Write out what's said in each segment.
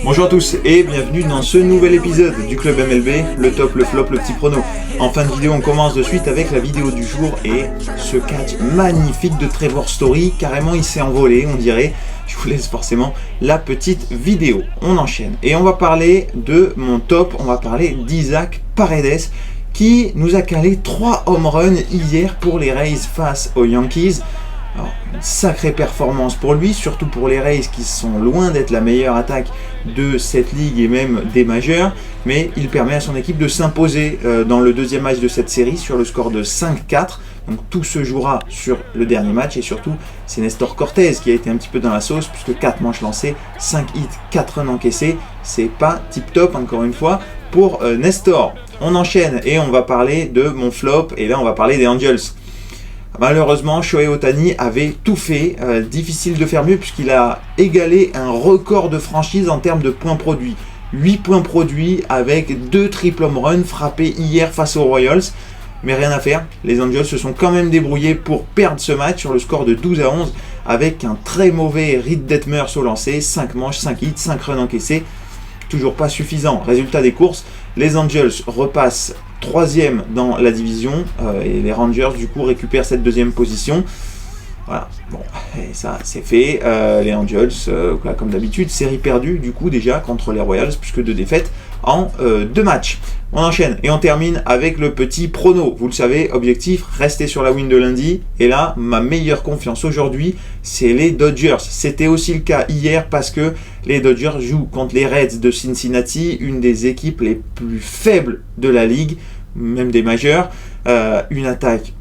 Bonjour à tous et bienvenue dans ce nouvel épisode du Club MLB, le top, le flop, le petit prono. En fin de vidéo, on commence de suite avec la vidéo du jour et ce catch magnifique de Trevor Story, carrément il s'est envolé on dirait. Je vous laisse forcément la petite vidéo. On enchaîne et on va parler de mon top, on va parler d'Isaac Paredes qui nous a calé 3 home runs hier pour les Rays face aux Yankees. Alors, une sacrée performance pour lui, surtout pour les Rays qui sont loin d'être la meilleure attaque de cette ligue et même des majeurs, mais il permet à son équipe de s'imposer dans le deuxième match de cette série sur le score de 5-4. Donc tout se jouera sur le dernier match et surtout c'est Nestor Cortés qui a été un petit peu dans la sauce puisque 4 manches lancées, 5 hits, 4 runs encaissés, c'est pas tip top encore une fois pour Nestor. On enchaîne et on va parler de mon flop et là on va parler des Angels. Malheureusement, Shohei Ohtani avait tout fait, difficile de faire mieux puisqu'il a égalé un record de franchise en termes de points produits. 8 points produits avec 2 triple home runs frappés hier face aux Royals. Mais rien à faire, les Angels se sont quand même débrouillés pour perdre ce match sur le score de 12-11 avec un très mauvais Reed Detmers au lancer, 5 manches, 5 hits, 5 runs encaissés. Toujours pas suffisant. Résultat des courses, les Angels repassent 3e dans la division et les Rangers du coup récupèrent cette 2e position. Voilà, bon, et ça c'est fait. Les Angels, comme d'habitude, série perdue du coup déjà contre les Royals puisque 2 défaites en 2 matchs. On enchaîne et on termine avec le petit prono. Vous le savez, objectif, rester sur la win de lundi. Et là, ma meilleure confiance aujourd'hui, c'est les Dodgers. C'était aussi le cas hier parce que les Dodgers jouent contre les Reds de Cincinnati, une des équipes les plus faibles de la ligue, même des majeurs. Une attaque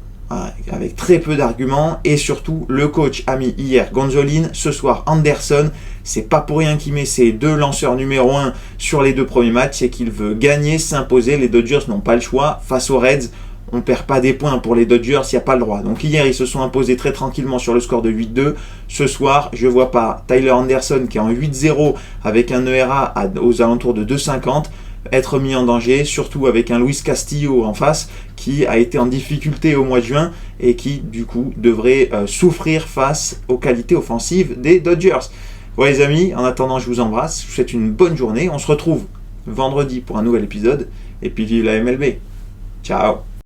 avec très peu d'arguments et surtout le coach a mis hier Gonzolin, ce soir Anderson. C'est pas pour rien qu'il met ses 2 lanceurs numéro 1 sur les 2 premiers matchs, c'est qu'il veut gagner, s'imposer. Les Dodgers n'ont pas le choix face aux Reds. On perd pas des points pour les Dodgers, il n'y a pas le droit. Donc hier ils se sont imposés très tranquillement sur le score de 8-2. Ce soir je vois pas Tyler Anderson qui est en 8-0 avec un ERA aux alentours de 2,50 être mis en danger, surtout avec un Luis Castillo en face qui a été en difficulté au mois de juin et qui du coup devrait souffrir face aux qualités offensives des Dodgers. Voilà les amis, en attendant je vous embrasse, je vous souhaite une bonne journée, on se retrouve vendredi pour un nouvel épisode et puis vive la MLB. Ciao.